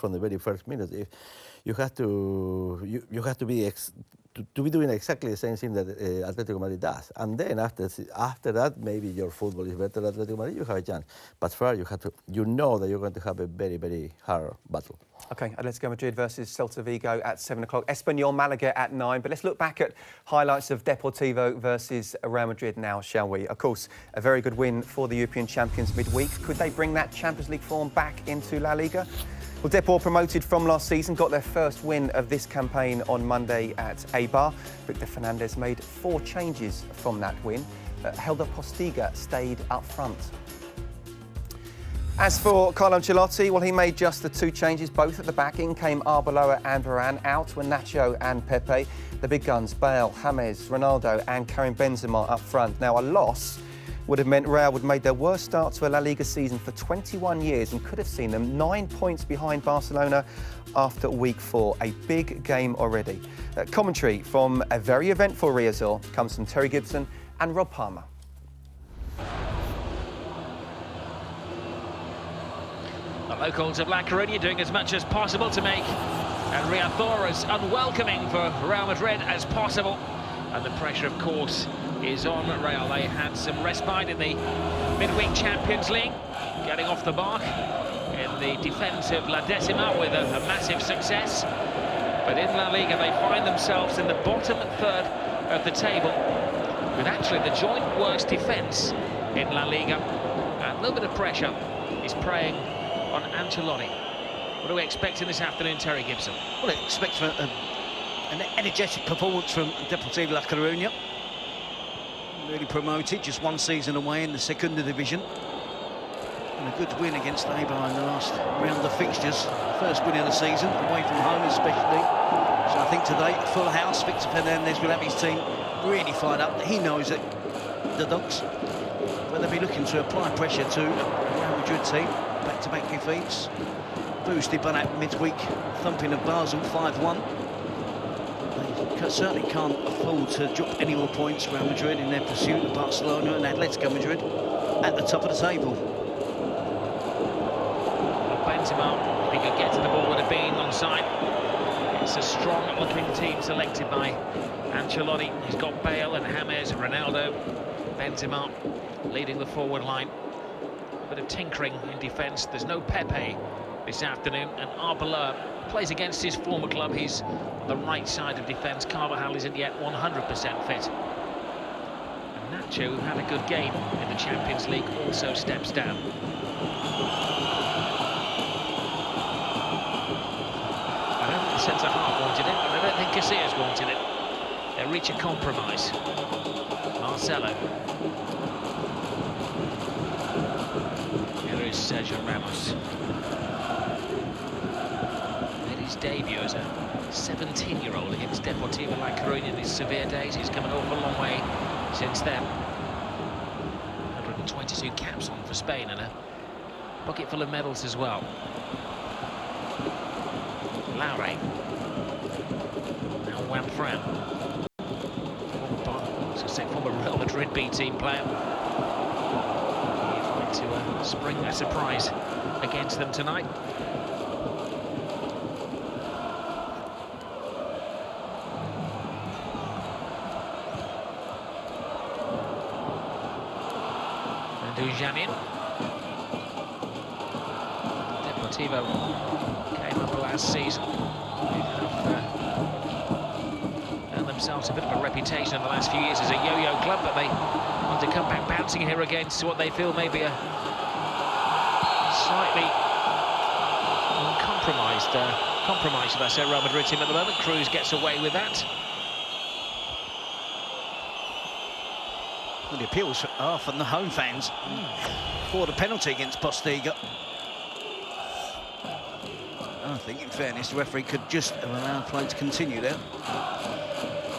from the very first minute. If you have to be to be doing exactly the same thing that Atletico Madrid does, and then after that, maybe your football is better than Atletico Madrid. You have a chance, but first you know that you're going to have a very, very hard battle. Okay, Atletico Madrid versus Celta Vigo at 7 o'clock. Espanyol Malaga at 9. But let's look back at highlights of Deportivo versus Real Madrid now, shall we? Of course, a very good win for the European champions midweek. Could they bring that Champions League form back into La Liga? Well, Depor, promoted from last season, got their first win of this campaign on Monday at Eibar. Victor Fernandez made 4 changes from that win. Helder Postiga stayed up front. As for Carlo Ancelotti, well, he made just the 2 changes, both at the back. In came Arbeloa and Varane. Out were Nacho and Pepe. The big guns, Bale, James, Ronaldo and Karim Benzema up front. Now, a loss would have meant Real would have made their worst start to a La Liga season for 21 years and could have seen them 9 points behind Barcelona after week 4. A big game already. Commentary from a very eventful Riazor comes from Terry Gibson and Rob Palmer. The locals of لاكورونيا doing as much as possible to make Riazor as unwelcoming for Real Madrid as possible. And the pressure, of course, is on Real. They had some respite in the midweek Champions League, getting off the mark in the defence of La Decima with a massive success. But in La Liga, they find themselves in the bottom third of the table, with actually the joint worst defence in La Liga. And a little bit of pressure is preying on Ancelotti. What are we expecting this afternoon, Terry Gibson? Well, I expect an energetic performance from Deportivo La Coruña. Really promoted, just 1 season away in the Segunda Division. And a good win against Eibar in the last round of fixtures. First win of the season, away from home especially. So I think today, full house, Victor Fernandez will have his team really fired up. He knows that the Dogs, well, they'll be looking to apply pressure to a Real Madrid team. Back-to-back defeats, boosted by that midweek thumping of Basel 5-1. They certainly can't afford to drop any more points, Real Madrid, in their pursuit of Barcelona and Atletico Madrid at the top of the table. Benzema, if he could get to the ball, would have been onside. It's a strong-looking team selected by Ancelotti. He's got Bale and James, Ronaldo, Benzema leading the forward line. A bit of tinkering in defence. There's no Pepe this afternoon, and Arbeloa plays against his former club. He's on the right side of defence. Carvajal isn't yet 100% fit. And Nacho, who had a good game in the Champions League, also steps down. I don't think the centre-half wanted it, and I don't think Casillas wanted it. They reach a compromise. Marcelo. Here is Sergio Ramos. His debut as a 17-year-old against Deportivo La Coruña in his severe days. He's come an awful long way since then. 122 caps on for Spain and a bucket full of medals as well. Laure. Now Juan Fran. Former Real Madrid B team player. He's going to spring a surprise against them tonight. Jamin. Deportivo came up last season. They have earned themselves a bit of a reputation in the last few years as a yo-yo club, but they want to come back bouncing here against what they feel may be a slightly compromised, should I say, Real Madrid team at the moment. Cruz gets away with that. Well, the appeals are from the home fans for the penalty against Postiga. I think, in fairness, the referee could just have allowed play to continue there.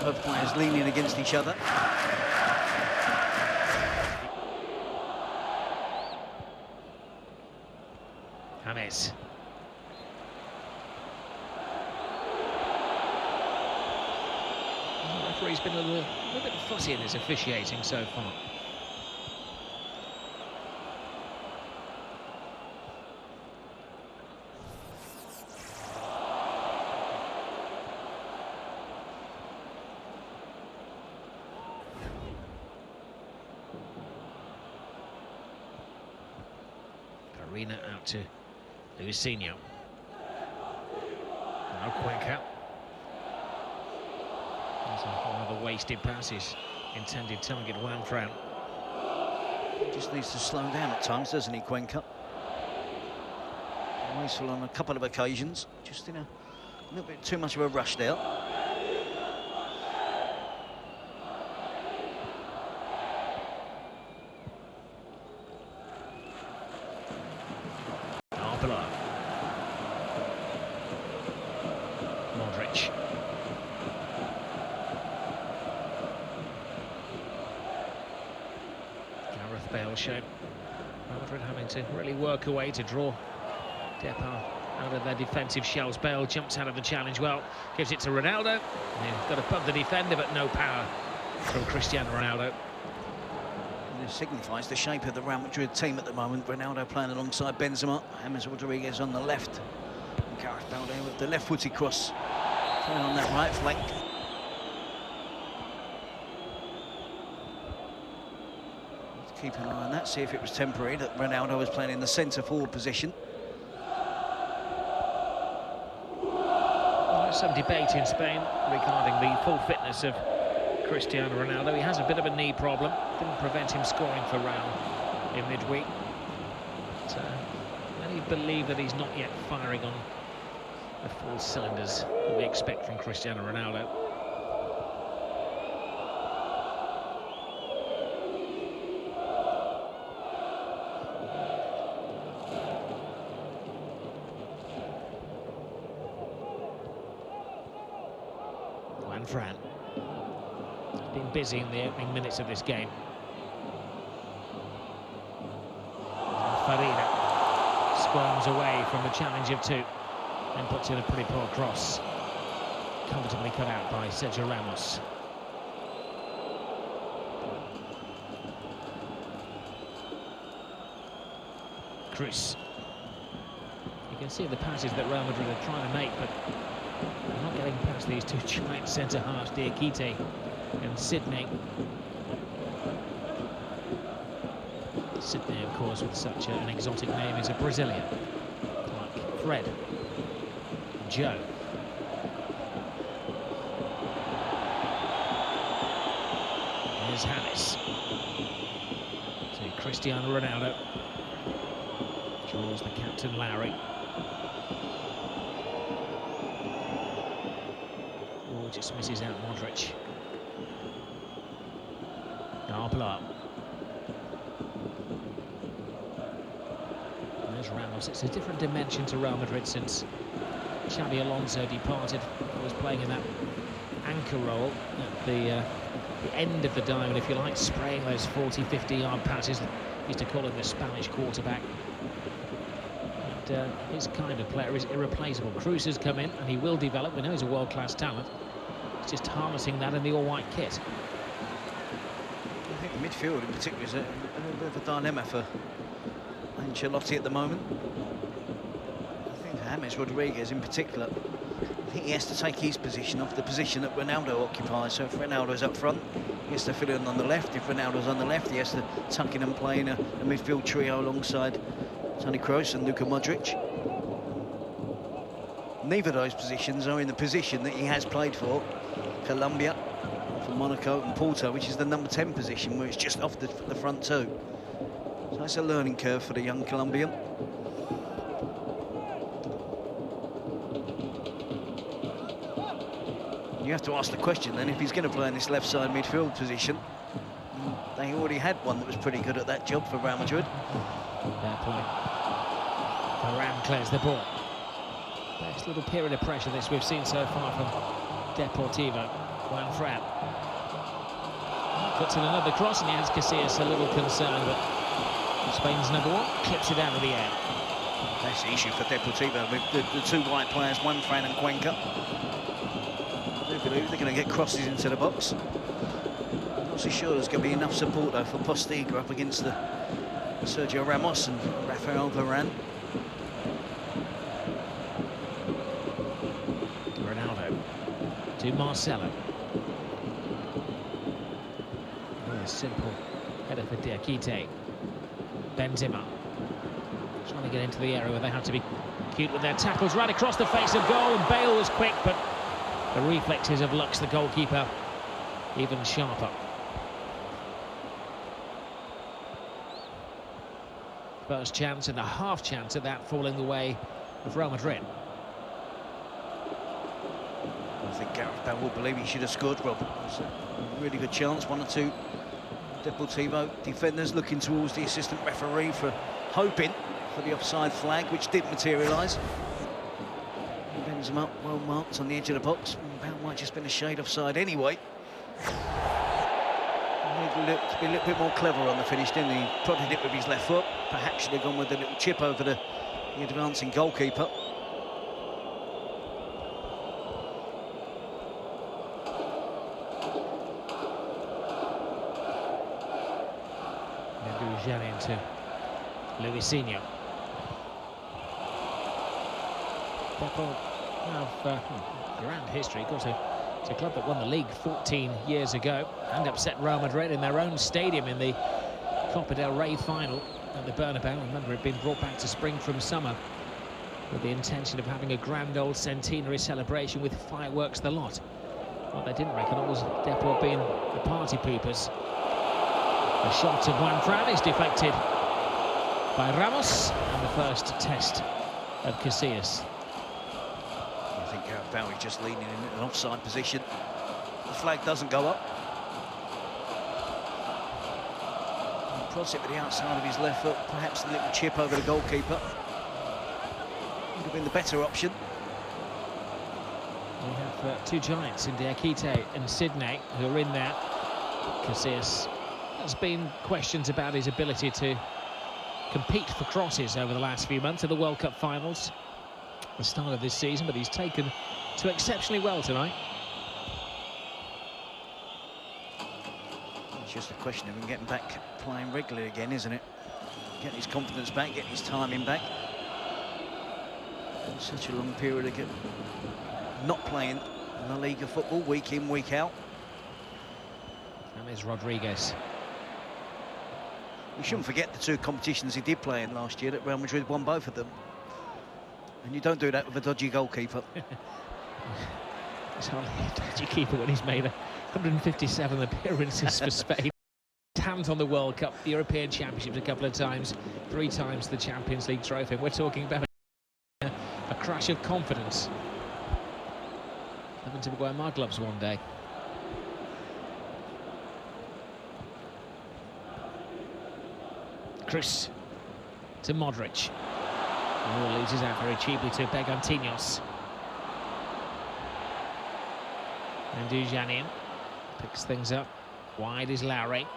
Both players leaning against each other. James. The referee's been a little bit fussy in his officiating so far. Arena out to Luisinho. Now Cuenca. There's one of the wasted passes. Intended target Juan Fran. Just needs to slow down at times, doesn't he, Cuenca? Wasteful on a couple of occasions. Just in a little bit too much of a rush there. Modric. Gareth Bale showed Madrid having to really work away to draw Depart out of their defensive shells. Bale jumps out of the challenge well, gives it to Ronaldo. He's got above the defender, but no power from Cristiano Ronaldo. And it signifies the shape of the Real Madrid team at the moment. Ronaldo playing alongside Benzema, James Rodriguez on the left. And Gareth Bale there with the left-footed cross. Playing on that right flank. Let's keep an eye on that, see if it was temporary, that Ronaldo was playing in the centre-forward position. There's some debate in Spain regarding the full fitness of Cristiano Ronaldo. He has a bit of a knee problem. Didn't prevent him scoring for Real in midweek. But, many believe that he's not yet firing on the full cylinders that we expect from Cristiano Ronaldo. Juan Fran. He's been busy in the opening minutes of this game. Farina squirms away from the challenge of two and puts in a pretty poor cross. Comfortably cut out by Sergio Ramos. Cruz. You can see the passes that Real Madrid are trying to make, but they're not getting past these two giant centre-halves, Diakite and Sidney. Sidney, of course, with such an exotic name, is a Brazilian, like Fred, Joe. Here's James to Cristiano Ronaldo. Draws the captain, Larry. Oh, just misses out Modric. Arbeloa. There's Ramos. It's a different dimension to Real Madrid since Xabi Alonso departed. He was playing in that anchor role at the end of the diamond, if you like, spraying those 40, 50-yard passes. Used to call him the Spanish quarterback. And his kind of player is irreplaceable. Cruz has come in and he will develop. We know he's a world-class talent. It's just harnessing that in the all-white kit. I think the midfield in particular is a bit of a dilemma for Ancelotti at the moment. I think James Rodriguez in particular, I think he has to take his position off the position that Ronaldo occupies. So if Ronaldo's up front, he has to fill in on the left. If Ronaldo's on the left, he has to tuck in and play in a midfield trio alongside Toni Kroos and Luka Modric. Neither of those positions are in the position that he has played for Colombia, for Monaco and Porto, which is the number 10 position, where it's just off the front two. So it's a learning curve for the young Colombian. You have to ask the question then, if he's going to play in this left side midfield position. They already had one that was pretty good at that job for Real Madrid. Fair point. Varane clears the ball. Best little period of pressure this we've seen so far from Deportivo. Juan Fran puts in another cross, and he has Casillas a little concerned, but Spain's number one clips it out of the air. That's the issue for Deportivo with the two white players, Juan Fran and Cuenca. I do believe they're going to get crosses into the box. I'm not so sure there's going to be enough support though for Postiga up against the Sergio Ramos and Rafael Varane. Ronaldo to Marcelo. Very simple header for Diakite. Benzema trying trying to get into the area where they had to be cute with their tackles right across the face of goal, and Bale was quick, but the reflexes of Lux, the goalkeeper, even sharper. First chance and a half chance at that falling the way of Real Madrid. I think Gareth Bale will believe he should have scored, Rob. It's a really good chance. 1 or 2 Deportivo defenders looking towards the assistant referee for hoping for the offside flag, which didn't materialise. Benzema well marked on the edge of the box. Bale might just been a shade offside anyway. He looked to be a little bit more clever on the finish, didn't he? He prodded it with his left foot. Perhaps should have gone with a little chip over the advancing goalkeeper. Janin to Luisinho. Depo have grand history. Of course, it's a club that won the league 14 years ago and upset Real Madrid in their own stadium in the Copa del Rey final at the Bernabeu. Remember, it had been brought back to spring from summer with the intention of having a grand old centenary celebration with fireworks the lot. What they didn't reckon was Depo being the party poopers. The shot of Juanfran is deflected by Ramos, and the first test of Casillas. I think Gareth Bale is just leaning in an offside position. The flag doesn't go up. He prods it with the outside of his left foot, perhaps a little chip over the goalkeeper. Would have been the better option. We have 2 giants in Diakite and Sydney who are in there. Casillas. There's been questions about his ability to compete for crosses over the last few months of the World Cup finals, the start of this season, but he's taken to exceptionally well tonight. It's just a question of him getting back playing regularly again, isn't it? Getting his confidence back, getting his timing back. Such a long period of not playing La Liga football week in, week out. And there's Rodriguez. We shouldn't forget the 2 competitions he did play in last year that Real Madrid won both of them. And you don't do that with a dodgy goalkeeper. It's hardly a dodgy keeper when he's made 157 appearances for Spain. Hands on the World Cup, the European Championships a couple of times, 3 times the Champions League trophy. We're talking about a crash of confidence. Having to wear my gloves one day. Cruz to Modric. Oh, loses out very cheaply to Bergantiños. And Janin picks things up. Wide is Lowry.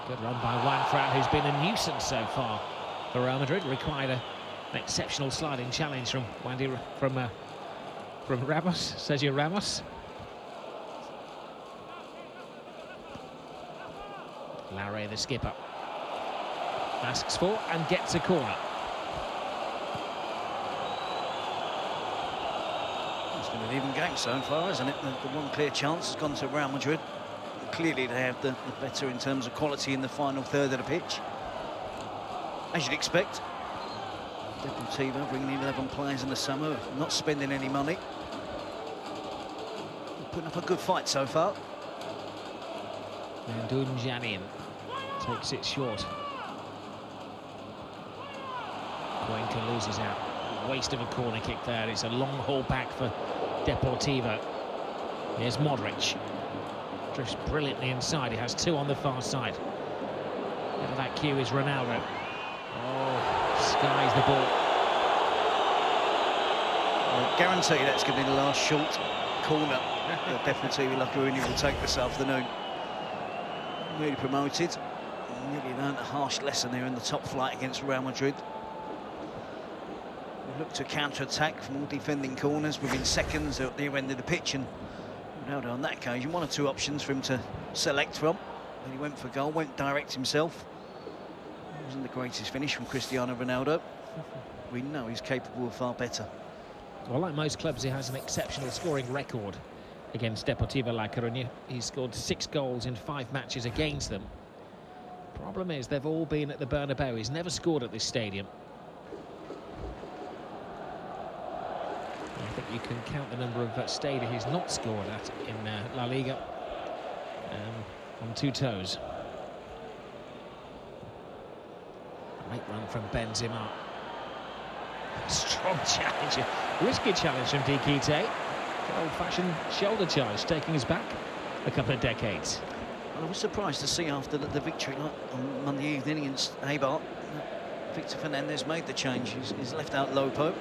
Good run by Juanfran, who's been a nuisance so far for Real Madrid. Required an exceptional sliding challenge from Ramos, Sergio Ramos. Lowry, the skipper, asks for and gets a corner. It's been an even game so far, isn't it? The one clear chance has gone to Real Madrid. Clearly they have the better in terms of quality in the final third of the pitch. As you'd expect, Deportivo bringing in 11 players in the summer, not spending any money. Putting up a good fight so far. And Janin takes it short. Cuenca loses out. Waste of a corner kick there. It's a long haul back for Deportivo. Here's Modric. Drifts brilliantly inside. He has 2 on the far side. Out of that queue is Ronaldo. Oh, skies the ball. I guarantee that's going to be the last short corner that Deportivo لاكورونيا will take this afternoon. Really promoted. Nearly learned a harsh lesson there in the top flight against Real Madrid. We look to counter-attack from all defending corners within seconds at the end of the pitch, and Ronaldo on that occasion, 1 or 2 options for him to select from. Then he went for goal, went direct himself. It wasn't the greatest finish from Cristiano Ronaldo. We know he's capable of far better. Well, like most clubs, he has an exceptional scoring record against Deportivo La Coruña. He's scored 6 goals in 5 matches against them. Problem is, they've all been at the Bernabeu. He's never scored at this stadium. I think you can count the number of stadiums he's not scored at in La Liga on 2 toes. Great run from Benzema. Strong challenge, risky challenge from Dikite. Old-fashioned shoulder charge, taking us back a couple of decades. Well, I was surprised to see after the victory on Monday evening against Eibar, Victor Fernandez made the change. He's left out Lopo.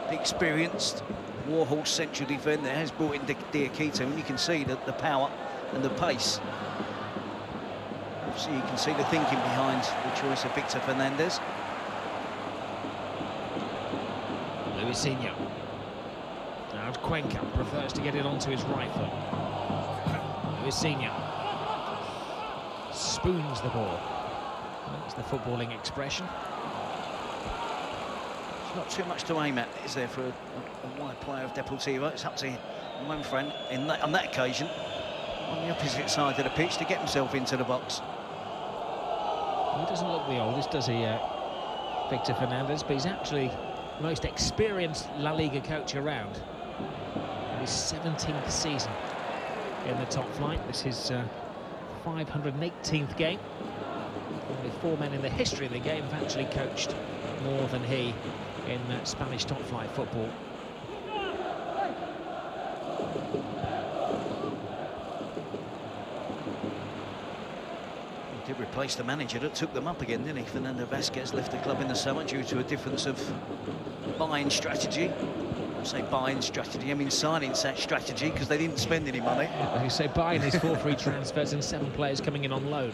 The experienced warhorse central defender has brought in Dikite, and you can see the power and the pace. Obviously, you can see the thinking behind the choice of Victor Fernandez. Luisinho. Now Cuenca prefers to get it onto his right foot. Luisinho spoons the ball. That's the footballing expression. There's not too much to aim at, is there, for a wide player of Deportivo? It's up to one friend on that occasion, on the opposite side of the pitch, to get himself into the box. He doesn't look the oldest, does he, Victor Fernandez? But he's actually the most experienced La Liga coach around. His 17th season in the top flight. This is 518th game. Only 4 men in the history of the game have actually coached more than he in Spanish top flight football. He did replace the manager that took them up again, didn't he? Fernando Vázquez left the club in the summer due to a difference of buying strategy. I say buying strategy, I mean signing strategy, because they didn't spend any money. You say buying his 4 free transfers and 7 players coming in on loan.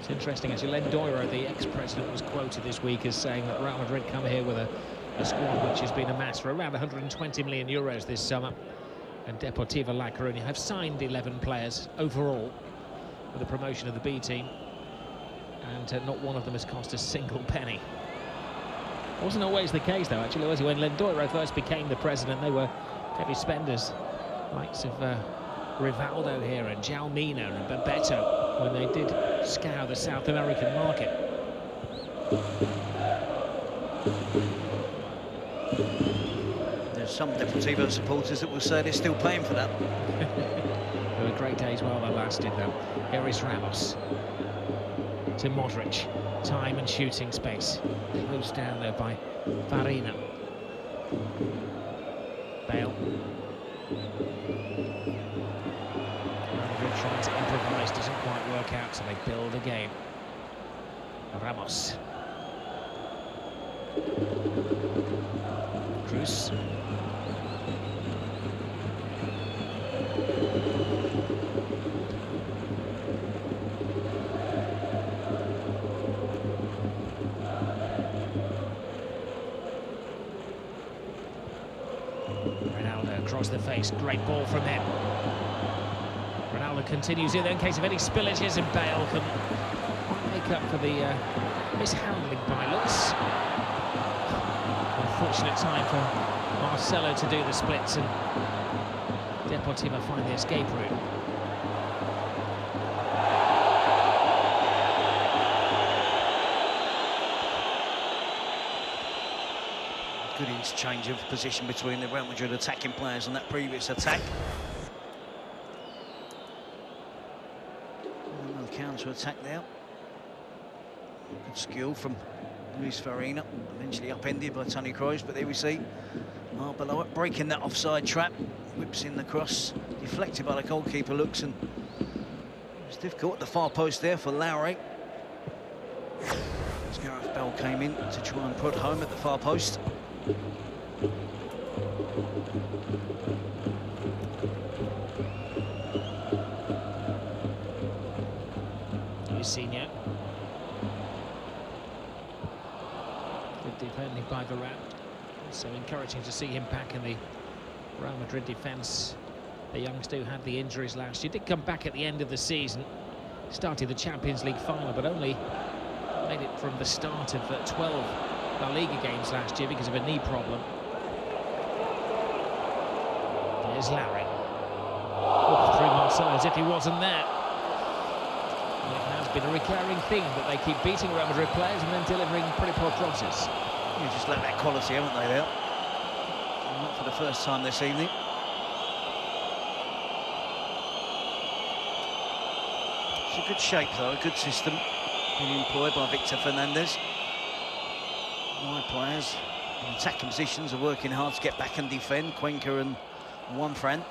It's interesting, actually. Lendoro, the ex-president, was quoted this week as saying that Real Madrid come here with a squad which has been amassed for around 120 million euros this summer, and Deportivo لاكورونيا have signed 11 players overall for the promotion of the B team, and not one of them has cost a single penny. Wasn't always the case, though, actually, was it? When Lendoro first became the president, they were heavy spenders, likes of Rivaldo here and Jalmino and Bebeto, when they did scour the South American market. There's some Deportivo supporters that will say they're still paying for that. There were great days while they lasted, though. Here is Ramos to Modric. Time and shooting space. Closed down there by Farina. Bale. Madrid trying to improvise, doesn't quite work out, so they build again. Ramos. Cruz. Across the face, great ball from him. Ronaldo continues in there in case of any spillages, and Bale can make up for the mishandling by Lutz. Unfortunate time for Marcelo to do the splits, and Deportivo find the escape route. Good exchange of position between the Real Madrid attacking players on that previous attack. Counter-attack there. Good skill from Luis Farina, eventually upended by Toni Kroos, but there we see Arbeloa breaking that offside trap, whips in the cross, deflected by the goalkeeper, looks, and it's difficult at the far post there for Lowry. As Gareth Bale came in to try and put home at the far post. Luisinho. Good defending by Varane. So encouraging to see him back in the Real Madrid defence. The youngster who had the injuries last year did come back at the end of the season. Started the Champions League final, but only made it from the start of 12 La Liga games last year because of a knee problem. There's Larry. Oh, through Marcelo as if he wasn't there. been a recurring theme that they keep beating Real Madrid players and then delivering pretty poor crosses. You just lack that quality, haven't they, there? Not for the first time this evening. It's a good shape, though, a good system being employed by Victor Fernandez. My players in attacking positions are working hard to get back and defend. Cuenca and Juan Fran.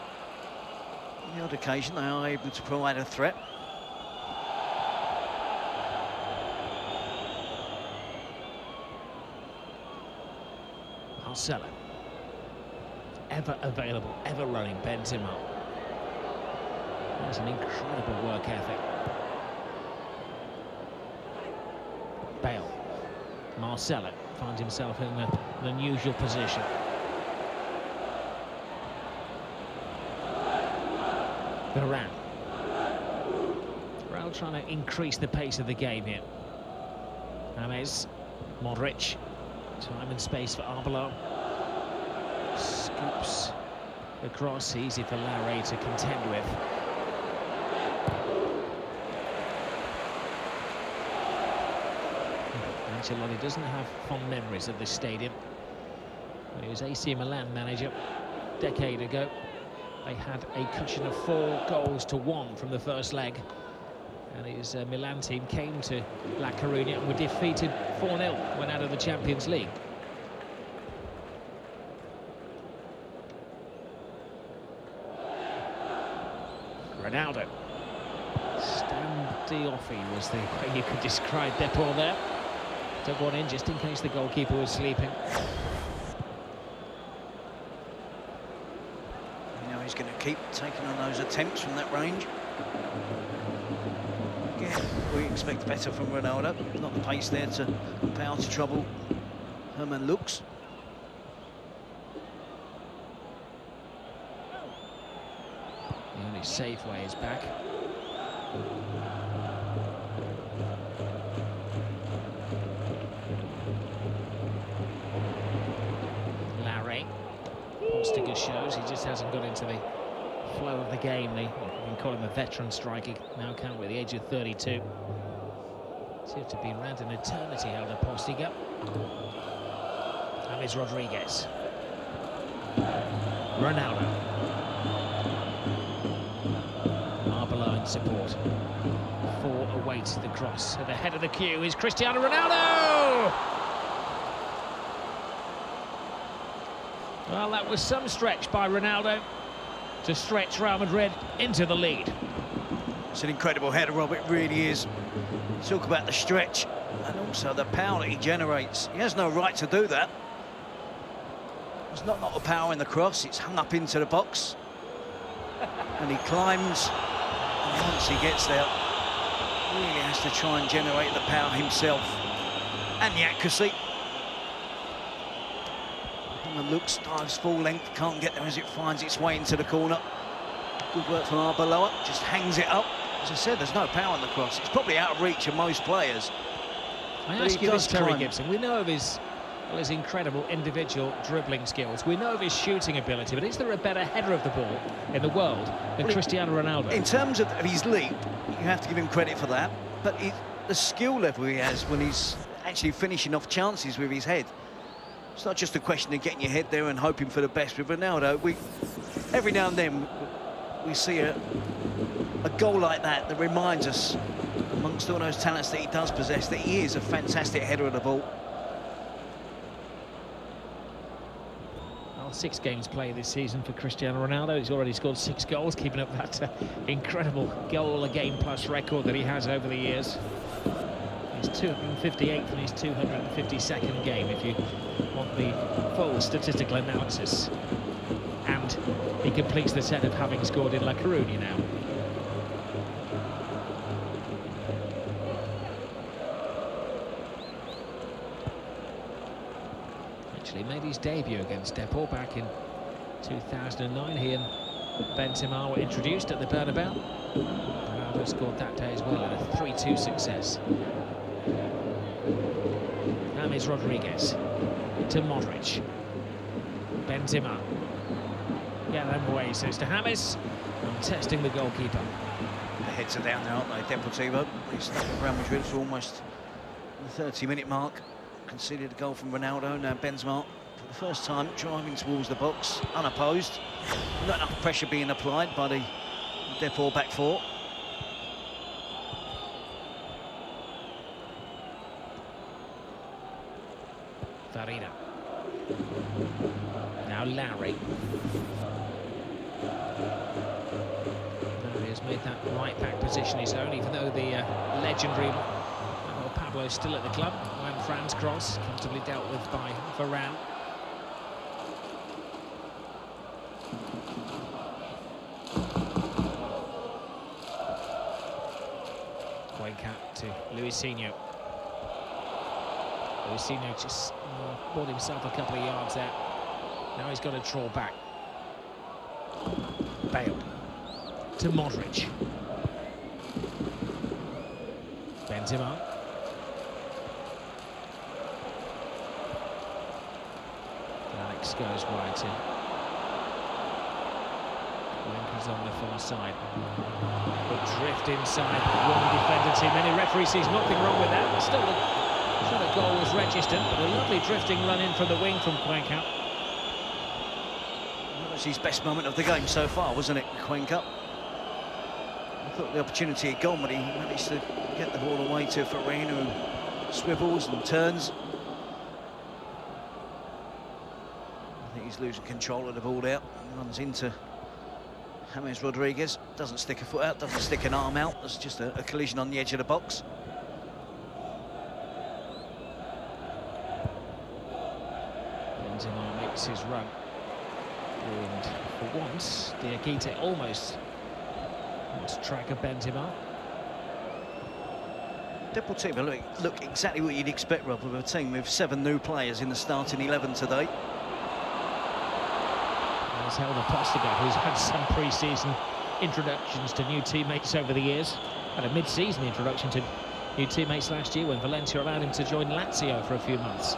On the odd occasion, they are able to provide a threat. Marcelo. Ever available, ever running Benzema. That's an incredible work ethic. Bale. Marcelo finds himself in an unusual position. Varane. Real trying to increase the pace of the game here. James. Modric. Time and space for Arbeloa. Scoops across, easy for Larry to contend with. Ancelotti doesn't have fond memories of this stadium. When he was AC Milan manager a decade ago, they had a cushion of 4-1 from the first leg. And his Milan team came to La Coruña and were defeated 4-0 when out of the Champions League. Ronaldo. Standoffi was the way you could describe Depor there. Took one in just in case the goalkeeper was sleeping. Now he's going to keep taking on those attempts from that range. Again, we expect better from Ronaldo. Not the pace there to power to trouble Herman Lux. The only safe way is back. Larry. Postiger shows he just hasn't got into the flow of the game. They can call him a veteran striker now, can't we, at the age of 32. Seems to be around an eternity, Elder Postiger. James Rodriguez. Ronaldo. Arbeloa in support. 4 awaits the cross. At the head of the queue is Cristiano Ronaldo! Well, that was some stretch by Ronaldo to stretch Real Madrid into the lead. It's an incredible header, Rob, it really is. Talk about the stretch and also the power that he generates. He has no right to do that. There's not a power in the cross, it's hung up into the box. And he climbs, and once he gets there, really has to try and generate the power himself. And the accuracy. And Lux dives full length, can't get there as it finds its way into the corner. Good work from Arbeloa, just hangs it up. As I said, there's no power in the cross. It's probably out of reach of most players. I ask you this, Terry Gibson. We know of his incredible individual dribbling skills. We know of his shooting ability, but is there a better header of the ball in the world than Cristiano Ronaldo? In terms of his leap, you have to give him credit for that. But the skill level he has when he's actually finishing off chances with his head. It's not just a question of getting your head there and hoping for the best with Ronaldo. Every now and then we see a goal like that reminds us, amongst all those talents that he does possess, that he is a fantastic header of the ball. Well, 6 games played this season for Cristiano Ronaldo. He's already scored 6 goals, keeping up that incredible goal-a-game plus record that he has over the years. His 258th and his 252nd game, if you want the full statistical analysis. And he completes the set of having scored in La Coruña now. Actually made his debut against Depor back in 2009. He and Benzema were introduced at the Bernabeu. Ronaldo scored that day as well in a 3-2 success. James Rodriguez to Modric. Benzema. Get them away, so it's to James. And testing the goalkeeper. The heads are down there, aren't they, Deportivo? They stuck with Real Madrid for almost the 30-minute mark. Conceded a goal from Ronaldo, now Benzema, for the first time, driving towards the box, unopposed. Not enough pressure being applied by the Depor back four. Farina. Now Larry. Larry has made that right-back position his own, even though the legendary Pablo is still at the club. Juan Fran's cross, comfortably dealt with by Varane. Cuenca to Luisinho. Luisinho just brought himself a couple of yards there. Now he's got to draw back. Bale to Modric. Benzema. Alex goes wide in. Cuenca's on the far side. But drift inside, one defender too many. Referee sees nothing wrong with that. Still, the goal was registered, but a lovely drifting run in from the wing from Cuenca. That was his best moment of the game so far, wasn't it, Cuenca? I thought the opportunity had gone, but he managed to get the ball away to Farina, who swivels and turns. I think he's losing control of the ball out and runs into James Rodriguez. Doesn't stick a foot out, doesn't stick an arm out. There's just a collision on the edge of the box. Benzema makes his run. And for once, Diakite almost wants to track a Benzema. Deportivo look exactly what you'd expect, Rob, of a team with 7 new players in the starting 11 today. There's Helder Postiga, who's had some pre-season introductions to new teammates over the years. Had a mid-season introduction to new teammates last year when Valencia allowed him to join Lazio for a few months.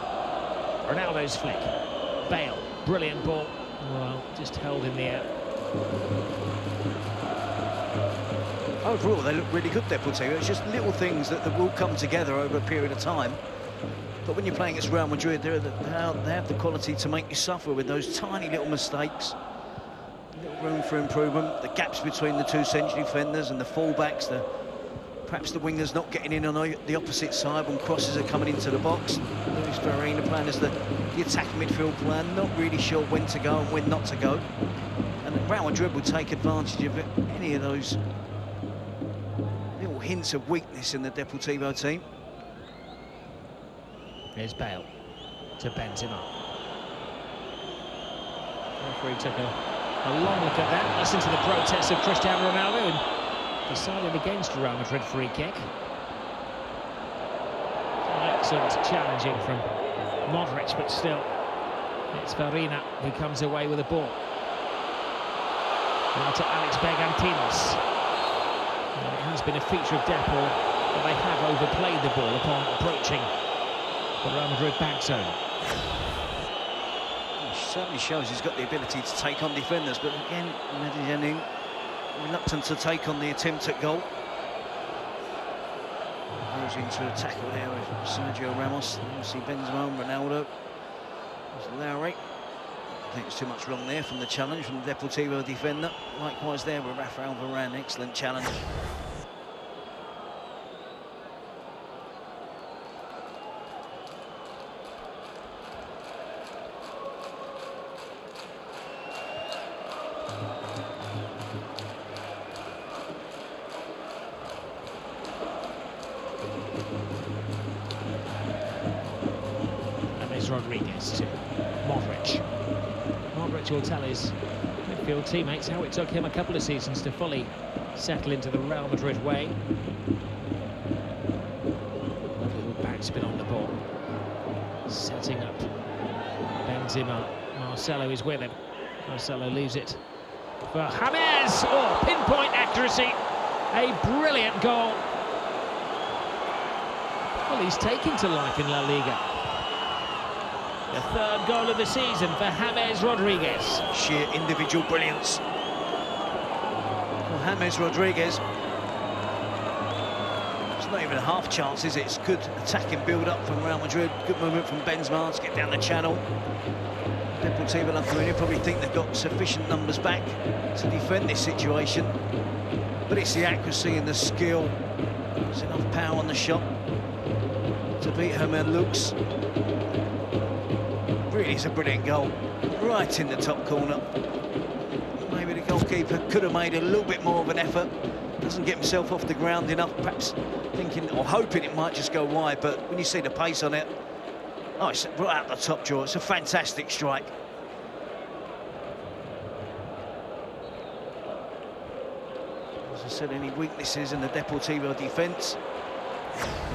Ronaldo's flick. Bale, brilliant ball. Well, just held in the air. Overall, they look really good, Deportivo. It's just little things that will come together over a period of time. But when you're playing against Real Madrid, they have the quality to make you suffer with those tiny little mistakes. Little room for improvement. The gaps between the two central defenders and the full-backs. Perhaps the wingers not getting in on the opposite side when crosses are coming into the box. Luis Farina playing as the attacking midfield player, not really sure when to go and when not to go. And Real Madrid will take advantage of any of those little hints of weakness in the Deportivo team. Here's Bale to Benzema. The referee took a long look at that, listened to the protests of Cristiano Ronaldo and decided against a Real Madrid free kick. Excellent challenging from Modric, but still it's Farina who comes away with the ball. Now to Alex Bergantinos. It has been a feature of Depor that they have overplayed the ball upon approaching the Real Madrid back zone. He certainly shows he's got the ability to take on defenders, but again, Medellin reluctant to take on the attempt at goal. Goes into a tackle there with Sergio Ramos. You see Benzema and Ronaldo. There's Larry. I think it's too much wrong there from the challenge from the Deportivo defender. Likewise there with Rafael Varane. Excellent challenge. Rodriguez to Modric. Modric will tell his midfield teammates how it took him a couple of seasons to fully settle into the Real Madrid way. Little backspin on the ball. Setting up Benzema. Marcelo is with him. Marcelo leaves it for James. Oh, pinpoint accuracy. A brilliant goal. Well, he's taken to life in La Liga. The third goal of the season for James Rodriguez. Sheer individual brilliance. Well, James Rodriguez It's not even a half chance, is it? It's good attacking build-up from Real Madrid. Good movement from Benzema to get down the channel. Deportivo La Coruña probably think they've got sufficient numbers back to defend this situation. But it's the accuracy and the skill. There's enough power on the shot to beat Herman Lux. Really, it's a brilliant goal. Right in the top corner. Maybe the goalkeeper could have made a little bit more of an effort. Doesn't get himself off the ground enough, perhaps thinking or hoping it might just go wide. But when you see the pace on it, oh, it's right out the top drawer. It's a fantastic strike. As I said, any weaknesses in the Deportivo defence,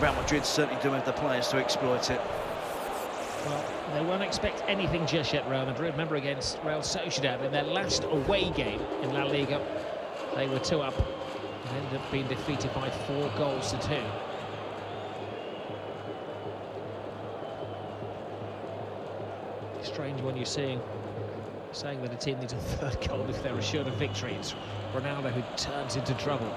Real Madrid certainly do have the players to exploit it. Well, they won't expect anything just yet, Real Madrid. Remember, against Real Sociedad in their last away game in La Liga, they were 2 up and ended up being defeated by 4 goals to 2. Strange when you're saying that a team needs a 3rd goal if they're assured of victory. It's Ronaldo who turns into trouble.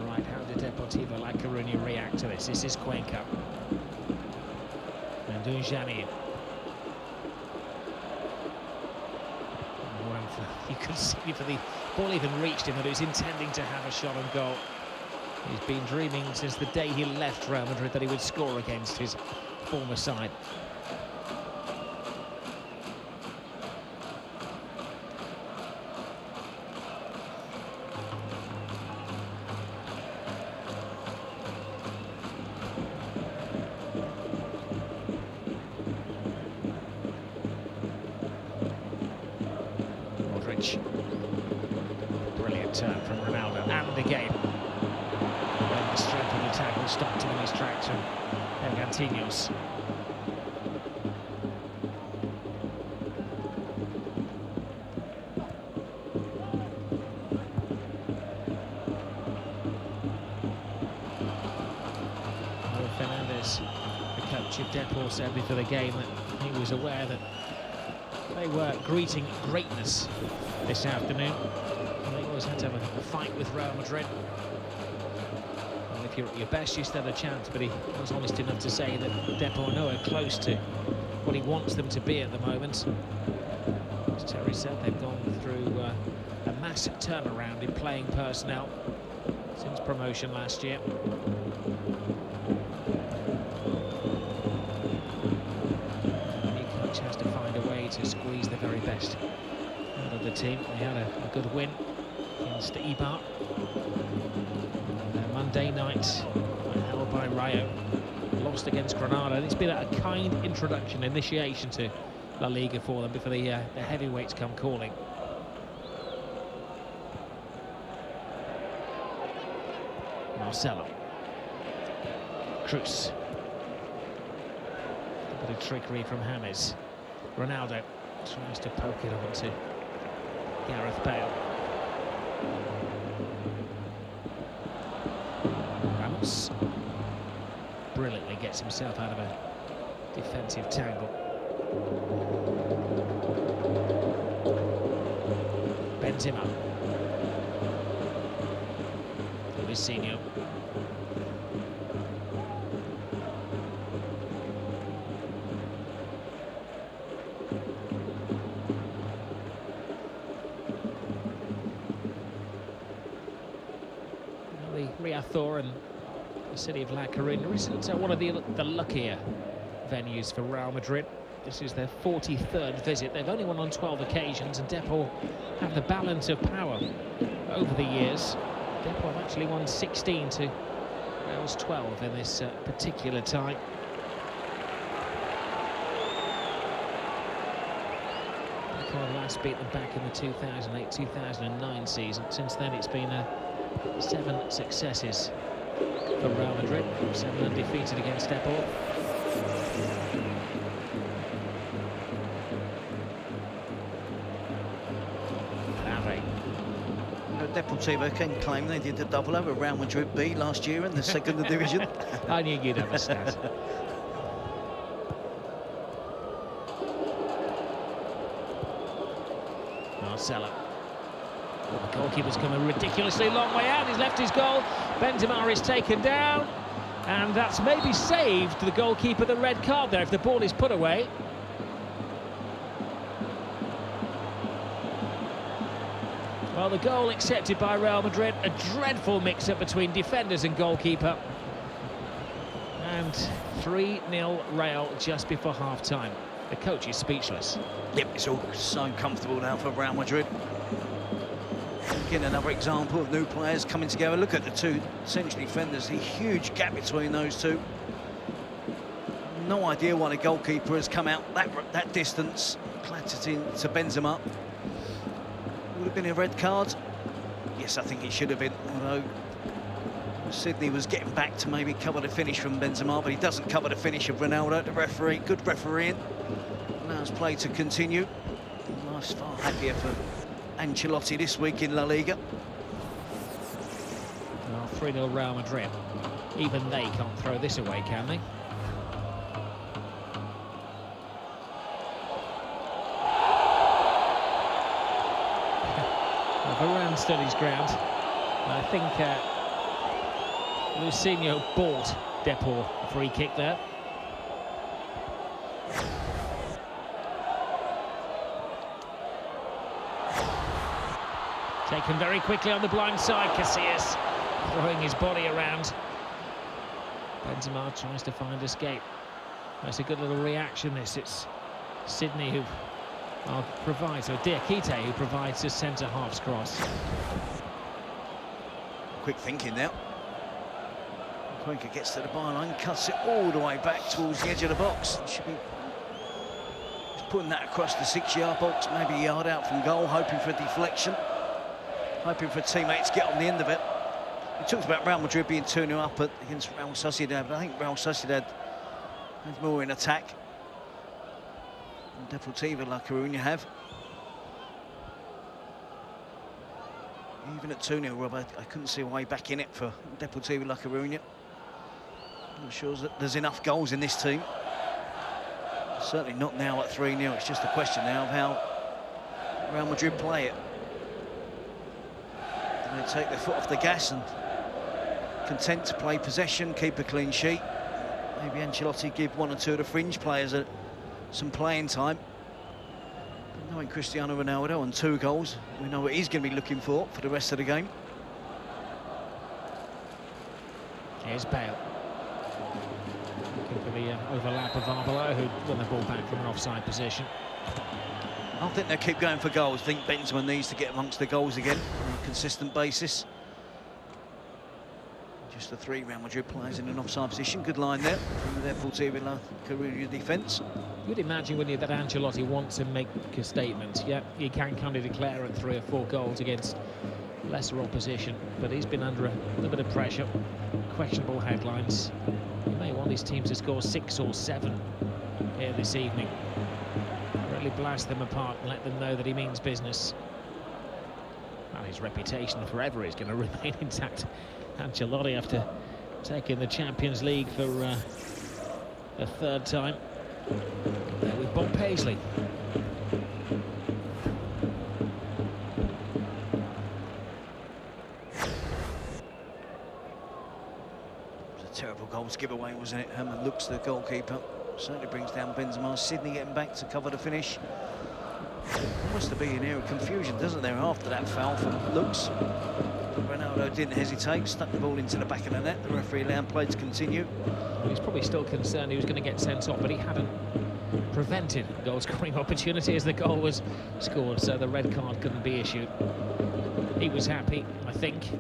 Right, how did Deportivo La Coruña react to this? This is Cuenca. And Dunjani. You could see if the ball even reached him that he was intending to have a shot on goal. He's been dreaming since the day he left Real Madrid that he would score against his former side. Brilliant turn from Ronaldo, and again when the strength of the tackle stopped him in his tracks from Argentinos. Fernandez, the coach of Depor, said before the game that he was aware that they were greeting greatness this afternoon. They always had to have a fight with Real Madrid. And if you're at your best, you still have a chance. But he was honest enough to say that Depor are close to what he wants them to be at the moment. As Terry said, they've gone through a massive turnaround in playing personnel since promotion last year. Has to find a way to squeeze the very best out of the team. They had a good win against Eibar. Monday night, held by Rayo, lost against Granada. It's been a kind initiation to La Liga for them before the heavyweights come calling. Marcelo. Cruz. A bit of trickery from James. Ronaldo tries to poke it on to Gareth Bale. Ramos brilliantly gets himself out of a defensive tangle. Benzema. Luisinho. Riazor and the city of La Coruña isn't one of the luckier venues for Real Madrid. This is their 43rd visit. They've only won on 12 occasions, and Depor have the balance of power over the years. Depor have actually won 16 to Real's 12 in this particular time. Depor last beat them back in the 2008-2009 season. Since then, it's been 7 successes for Real Madrid, 7 undefeated against Depor. Deportivo can claim they did the double over Real Madrid B last year in the second division. I knew you'd have a stat. Marcelo. The goalkeeper's come a ridiculously long way out. He's left his goal. Benzema is taken down. And that's maybe saved the goalkeeper the red card there if the ball is put away. Well, the goal accepted by Real Madrid. A dreadful mix-up between defenders and goalkeeper. And 3-0 Real just before half-time. The coach is speechless. Yep, it's all so comfortable now for Real Madrid. Again, another example of new players coming together. Look at the two central defenders, the huge gap between those two. No idea why the goalkeeper has come out that distance, clattered into Benzema. Would have been a red card. Yes, I think it should have been, although Sydney was getting back to maybe cover the finish from Benzema, but he doesn't cover the finish of Ronaldo. The referee, good refereeing, allows play to continue. Life's far happier for Ancelotti this week in La Liga. Well, 3-0 Real Madrid. Even they can't throw this away, can they? Varane stood his ground. I think Lucinho bought Depor a free kick there. Taken very quickly on the blind side, Casillas throwing his body around. Benzema tries to find escape. That's a good little reaction, this. It's Sydney who provides, or Diakite who provides the centre-half's cross. Quick thinking now. Cuenca gets to the byline, cuts it all the way back towards the edge of the box. Should be just putting that across the 6-yard box, maybe a yard out from goal, hoping for a deflection. Hoping for teammates to get on the end of it. We talked about Real Madrid being 2-0 up against Real Sociedad, but I think Real Sociedad has more in attack than Deportivo La Coruña have. Even at 2-0, Rob, I couldn't see a way back in it for Deportivo La Coruña. I'm not sure that there's enough goals in this team. Certainly not now at 3-0. It's just a question now of how Real Madrid play it. They take their foot off the gas and content to play possession, keep a clean sheet. Maybe Ancelotti give one or two of the fringe players some playing time. But knowing Cristiano Ronaldo on 2 goals, we know what he's going to be looking for the rest of the game. Here's Bale. Looking for the overlap of Arbeloa, who won the ball back from an offside position. I don't think they'll keep going for goals. I think Benzema needs to get amongst the goals again on a consistent basis. Just the 3 Real Madrid players in an offside position. Good line there from the Deportivo La Coruña defence. You'd imagine, wouldn't you, that Ancelotti wants to make a statement. Yeah, he can kind of declare at 3 or 4 goals against lesser opposition, but he's been under a little bit of pressure. Questionable headlines. He may want his teams to score 6 or 7 here this evening. Really blast them apart and let them know that he means business. Well, his reputation forever is going to remain intact. Ancelotti, after taking the Champions League for a 3rd time, with Bob Paisley. It was a terrible goals giveaway, wasn't it? Herman looks the goalkeeper. Certainly brings down Benzema. Sydney getting back to cover the finish. There must have been an air of confusion, doesn't there, after that foul from Lux? Ronaldo didn't hesitate, stuck the ball into the back of the net. The referee allowed play to continue. Well, he's probably still concerned he was going to get sent off, but he hadn't prevented goal-scoring opportunity as the goal was scored, so the red card couldn't be issued. He was happy, I think,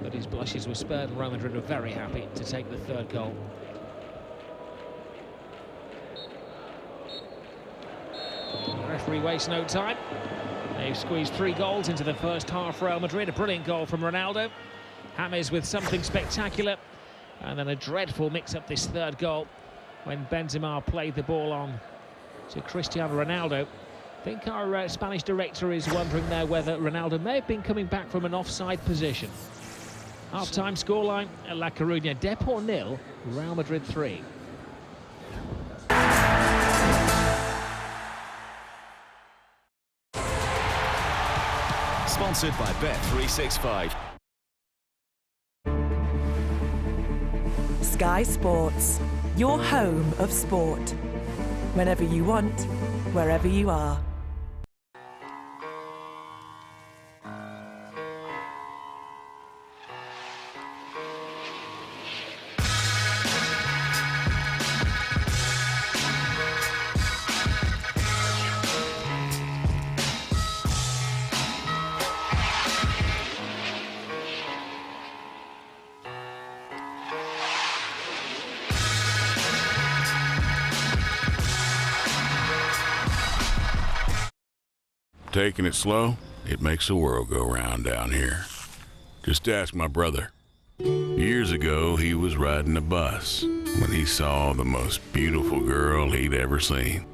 but his blushes were spared, and Real Madrid were very happy to take the 3rd goal. The referee wastes no time. They've squeezed 3 goals into the first half, Real Madrid. A brilliant goal from Ronaldo. James with something spectacular. And then a dreadful mix-up, this 3rd goal, when Benzema played the ball on to Cristiano Ronaldo. I think our Spanish director is wondering there whether Ronaldo may have been coming back from an offside position. Half-time scoreline at La Coruña, Deportivo 0, Real Madrid 3. Sponsored by Bet365. Sky Sports, your home of sport. Whenever you want, wherever you are. Taking it slow, it makes the world go round down here. Just ask my brother. Years ago, he was riding a bus when he saw the most beautiful girl he'd ever seen.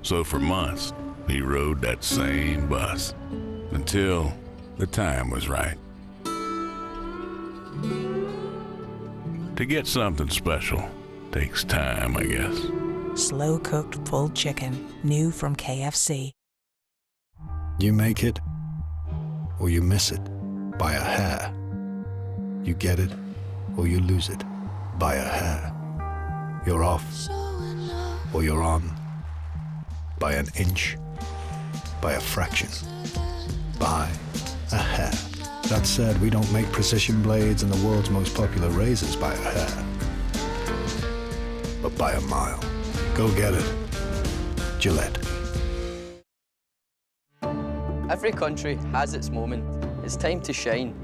So for months, he rode that same bus until the time was right. To get something special takes time, I guess. Slow-cooked pulled chicken, new from KFC. You make it, or you miss it, by a hair. You get it, or you lose it, by a hair. You're off, or you're on, by an inch, by a fraction, by a hair. That said, we don't make precision blades and the world's most popular razors by a hair, but by a mile. Go get it. Gillette. Every country has its moment. It's time to shine.